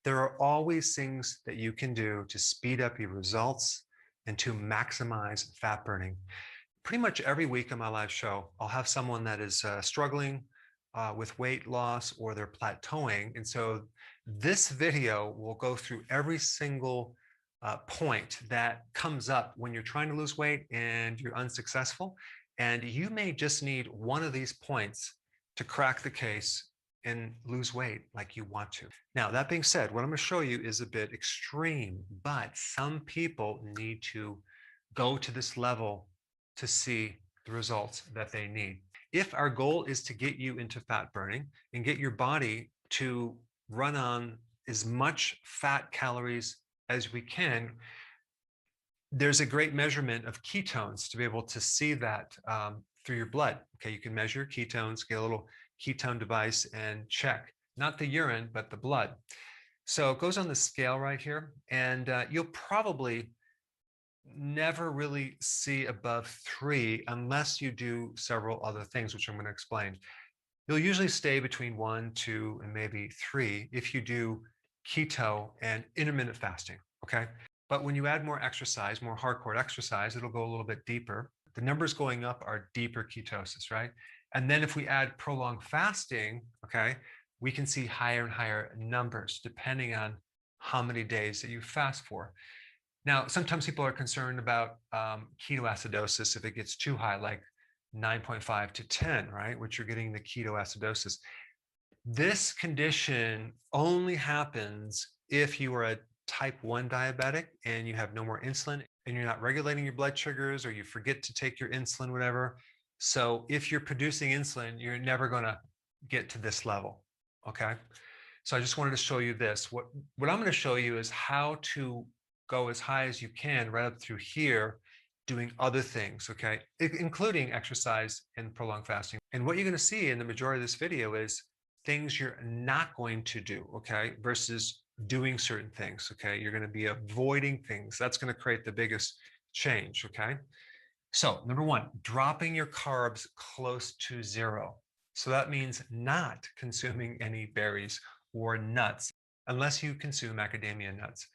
There are always things that you can do to speed up your results and to maximize fat burning. Pretty much every week on my live show, I'll have someone that is struggling with weight loss or they're plateauing. And so this video will go through every single point that comes up when you're trying to lose weight and you're unsuccessful. And you may just need one of these points to crack the case and lose weight like you want to. Now, that being said, what I'm going to show you is a bit extreme, but some people need to go to this level to see the results that they need. If our goal is to get you into fat burning and get your body to run on as much fat calories as we can, there's a great measurement of ketones to be able to see that through your blood. Okay, you can measure ketones, get a little ketone device and check, not the urine, but the blood. So it goes on the scale right here, and you'll probably never really see above 3 unless you do several other things, which I'm going to explain. You'll usually stay between 1, 2, and maybe 3 if you do keto and intermittent fasting, okay? But when you add more exercise, more hardcore exercise, it'll go a little bit deeper. The numbers going up are deeper ketosis, right? And then if we add prolonged fasting, okay, we can see higher and higher numbers depending on how many days that you fast for. Now, sometimes people are concerned about ketoacidosis if it gets too high, like 9.5 to 10, right, which you're getting the ketoacidosis. This condition only happens if you are a type 1 diabetic and you have no more insulin and you're not regulating your blood sugars or you forget to take your insulin, whatever. So if you're producing insulin, you're never going to get to this level, okay? So I just wanted to show you this. What I'm going to show you is how to go as high as you can right up through here doing other things, okay, including exercise and prolonged fasting. And what you're going to see in the majority of this video is things you're not going to do, okay, versus doing certain things, okay? You're going to be avoiding things. That's going to create the biggest change, okay? So number 1, dropping your carbs close to 0. So that means not consuming any berries or nuts unless you consume macadamia nuts.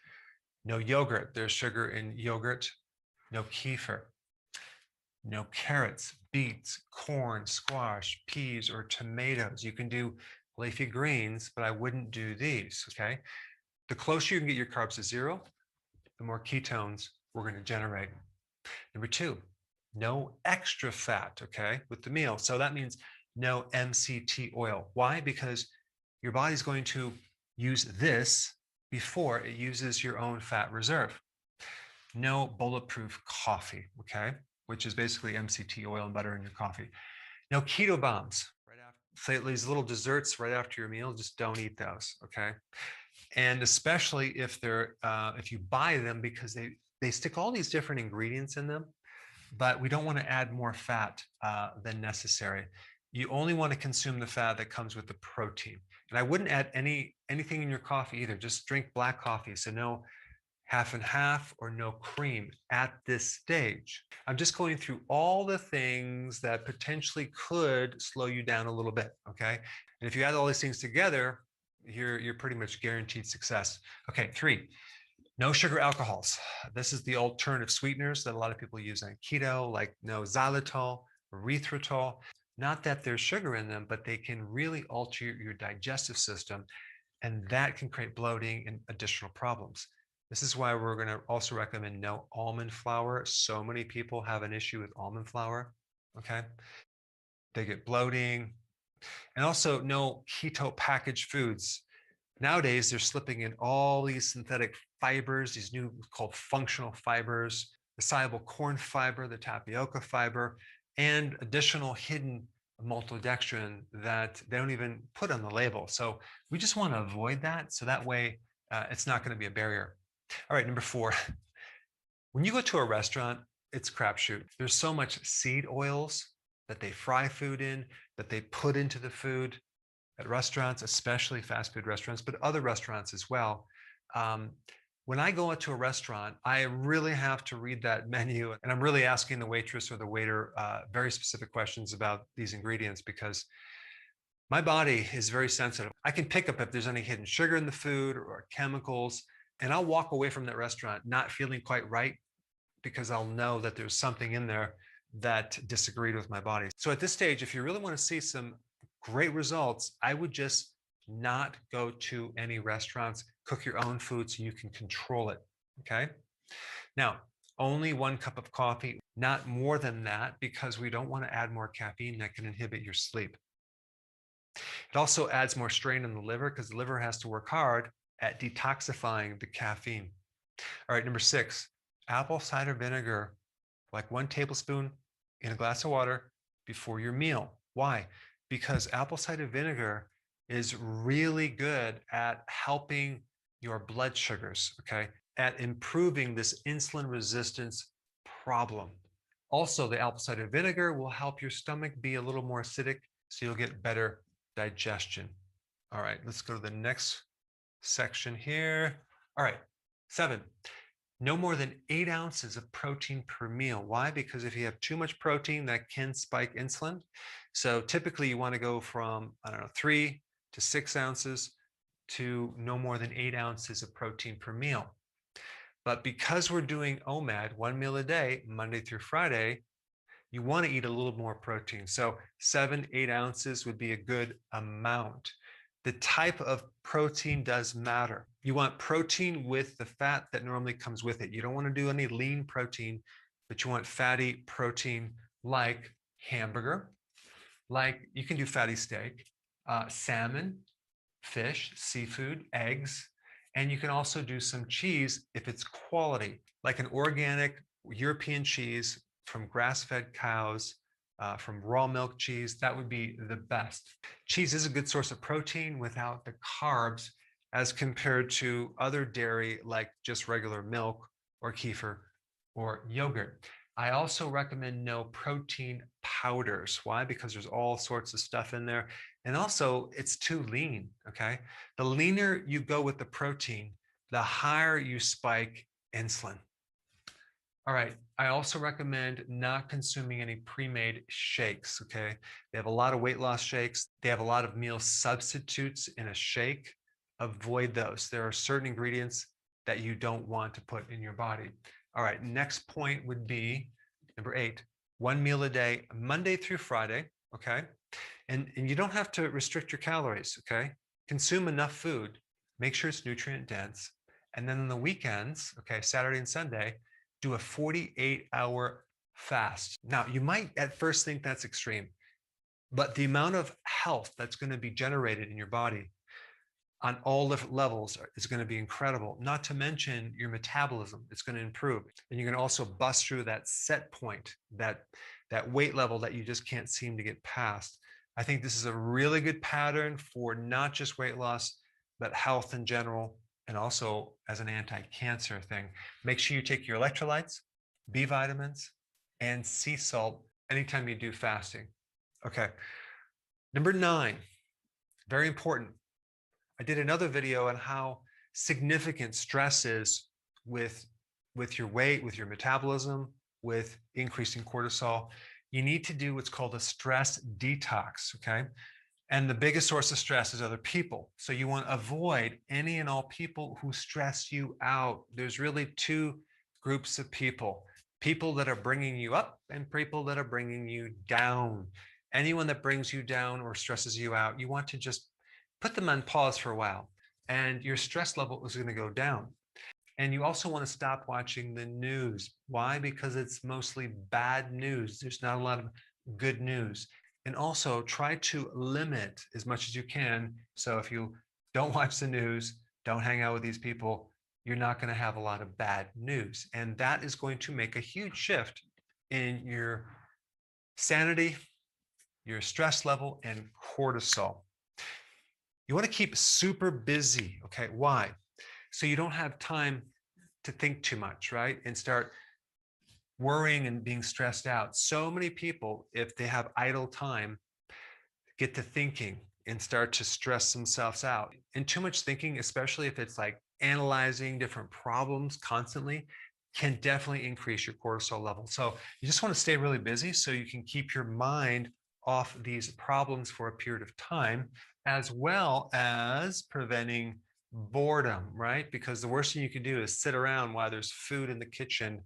No yogurt. There's sugar in yogurt. No kefir. No carrots, beets, corn, squash, peas, or tomatoes. You can do leafy greens, but I wouldn't do these, okay? The closer you can get your carbs to 0, the more ketones we're going to generate. Number 2, no extra fat, okay, with the meal. So that means no MCT oil. Why? Because your body's going to use this before it uses your own fat reserve. No bulletproof coffee, okay, which is basically MCT oil and butter in your coffee. No keto bombs. Right after, these little desserts right after your meal, just don't eat those, okay? And especially if they're if you buy them, because they stick all these different ingredients in them, but we don't want to add more fat than necessary. You only want to consume the fat that comes with the protein. And I wouldn't add anything in your coffee either. Just drink black coffee. So no half and half or no cream at this stage. I'm just going through all the things that potentially could slow you down a little bit, okay? And if you add all these things together, you're pretty much guaranteed success. Okay, 3, no sugar alcohols. This is the alternative sweeteners that a lot of people use on keto, like no xylitol, erythritol. Not that there's sugar in them, but they can really alter your digestive system, and that can create bloating and additional problems. This is why we're going to also recommend no almond flour. So many people have an issue with almond flour, okay? They get bloating. And also no keto packaged foods. Nowadays, they're slipping in all these synthetic fibers, these new called functional fibers, the soluble corn fiber, the tapioca fiber, and additional hidden maltodextrin that they don't even put on the label. So we just want to avoid that. So that way it's not going to be a barrier. All right, number 4, when you go to a restaurant, it's crapshoot. There's so much seed oils that they fry food in, that they put into the food at restaurants, especially fast food restaurants, but other restaurants as well. When I go into a restaurant, I really have to read that menu, and I'm really asking the waitress or the waiter very specific questions about these ingredients, because My body is very sensitive. I can pick up if there's any hidden sugar in the food or chemicals, and I'll walk away from that restaurant not feeling quite right because I'll know that there's something in there that disagreed with my body. So at this stage, if you really want to see some great results, I would just not go to any restaurants, cook your own food so you can control it, okay? Now, only 1 cup of coffee, not more than that, because we don't want to add more caffeine that can inhibit your sleep. It also adds more strain on the liver because the liver has to work hard at detoxifying the caffeine. All right, number 6, apple cider vinegar, like 1 tablespoon in a glass of water before your meal. Why? Because apple cider vinegar is really good at helping your blood sugars, okay? At improving this insulin resistance problem. Also, the apple cider vinegar will help your stomach be a little more acidic, so you'll get better digestion. All right, let's go to the next section here. All right, 7, no more than 8 ounces of protein per meal. Why? Because if you have too much protein, that can spike insulin. So typically you want to go from, 3 to 6 ounces to no more than 8 ounces of protein per meal. But because we're doing OMAD, 1 meal a day, Monday through Friday, you want to eat a little more protein. So 7, 8 ounces would be a good amount. The type of protein does matter. You want protein with the fat that normally comes with it. You don't want to do any lean protein, but you want fatty protein like hamburger, like you can do fatty steak, salmon, fish, seafood, eggs, and you can also do some cheese if it's quality, like an organic European cheese from grass-fed cows, from raw milk cheese. That would be the best. Cheese is a good source of protein without the carbs as compared to other dairy like just regular milk or kefir or yogurt. I also recommend no protein powders. Why? Because there's all sorts of stuff in there. And also it's too lean, okay? The leaner you go with the protein, the higher you spike insulin. All right, I also recommend not consuming any pre-made shakes, okay? They have a lot of weight loss shakes. They have a lot of meal substitutes in a shake. Avoid those. There are certain ingredients that you don't want to put in your body. All right, next point would be number 8, 1 meal a day, Monday through Friday, okay? And you don't have to restrict your calories, okay? Consume enough food, make sure it's nutrient dense. And then on the weekends, okay, Saturday and Sunday, do a 48-hour fast. Now, you might at first think that's extreme, but the amount of health that's going to be generated in your body on all levels is going to be incredible. Not to mention your metabolism, it's going to improve. And you're going to also bust through that set point, that weight level that you just can't seem to get past. I think this is a really good pattern for not just weight loss, but health in general, and also as an anti-cancer thing. Make sure you take your electrolytes, B vitamins, and sea salt anytime you do fasting. Okay. Number 9, very important. I did another video on how significant stress is with your weight, with your metabolism, with increasing cortisol. You need to do what's called a stress detox, okay? And the biggest source of stress is other people. So you want to avoid any and all people who stress you out. There's really 2 groups of people. People that are bringing you up and people that are bringing you down. Anyone that brings you down or stresses you out, you want to just put them on pause for a while, and your stress level is going to go down. And you also want to stop watching the news. Why? Because it's mostly bad news. There's not a lot of good news. And also try to limit as much as you can. So if you don't watch the news, don't hang out with these people, you're not going to have a lot of bad news. And that is going to make a huge shift in your sanity, your stress level, and cortisol. You want to keep super busy, okay? Why? So you don't have time to think too much, right? And start worrying and being stressed out. So many people, if they have idle time, get to thinking and start to stress themselves out. And too much thinking, especially if it's like analyzing different problems constantly, can definitely increase your cortisol level. So you just want to stay really busy so you can keep your mind off these problems for a period of time, as well as preventing boredom, right? Because the worst thing you can do is sit around while there's food in the kitchen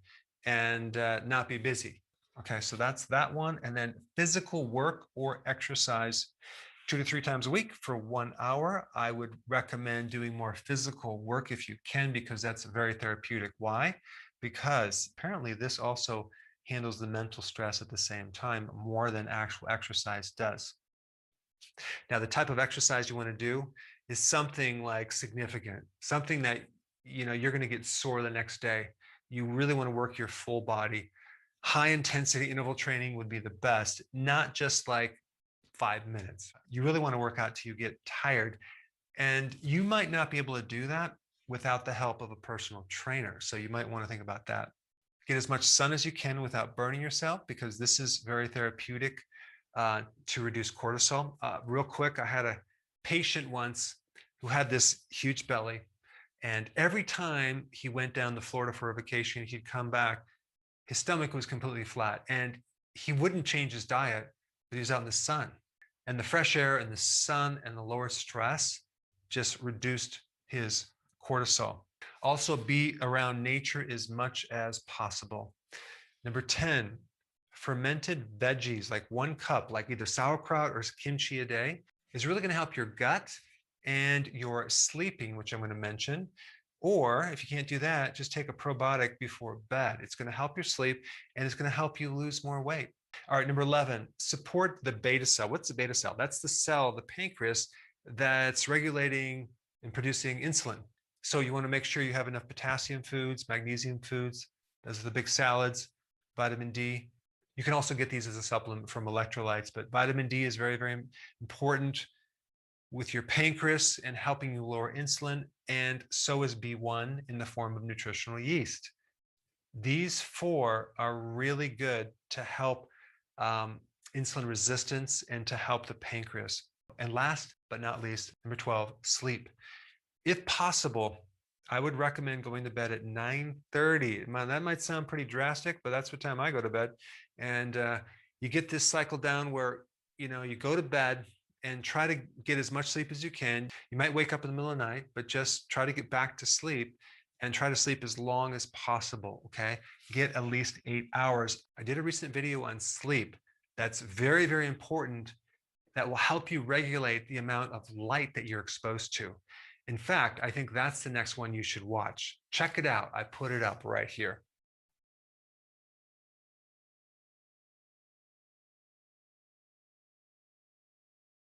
and not be busy. Okay, so that's that one. And then physical work or exercise 2 to 3 times a week for 1 hour. I would recommend doing more physical work if you can, because that's very therapeutic. Why? Because apparently this also handles the mental stress at the same time more than actual exercise does. Now, the type of exercise you want to do is something like significant, something that you're going to get sore the next day. You really want to work your full body. High intensity interval training would be the best, not just like 5 minutes. You really want to work out till you get tired. And you might not be able to do that without the help of a personal trainer. So you might want to think about that. Get as much sun as you can without burning yourself, because this is very therapeutic to reduce cortisol. Real quick, I had a patient once who had this huge belly. And every time he went down to Florida for a vacation, he'd come back, his stomach was completely flat. And he wouldn't change his diet, but he was out in the sun. And the fresh air and the sun and the lower stress just reduced his cortisol. Also, be around nature as much as possible. Number 10, fermented veggies, like 1 cup, like either sauerkraut or kimchi a day, is really going to help your gut and your sleeping, which I'm going to mention. Or if you can't do that, just take a probiotic before bed. It's going to help your sleep and it's going to help you lose more weight. All right, number 11, support the beta cell. What's the beta cell? That's the cell, the pancreas, that's regulating and producing insulin. So you want to make sure you have enough potassium foods, magnesium foods. Those are the big salads, vitamin D. You can also get these as a supplement from electrolytes, but vitamin D is very, very important with your pancreas and helping you lower insulin, and so is B1 in the form of nutritional yeast. These 4 are really good to help insulin resistance and to help the pancreas. And last but not least, number 12, sleep. If possible, I would recommend going to bed at 9:30. That might sound pretty drastic, but that's what time I go to bed. And you get this cycle down where you go to bed and try to get as much sleep as you can. You might wake up in the middle of the night, but just try to get back to sleep and try to sleep as long as possible, okay? Get at least 8 hours. I did a recent video on sleep that's very, very important, that will help you regulate the amount of light that you're exposed to. In fact, I think that's the next one you should watch. Check it out. I put it up right here.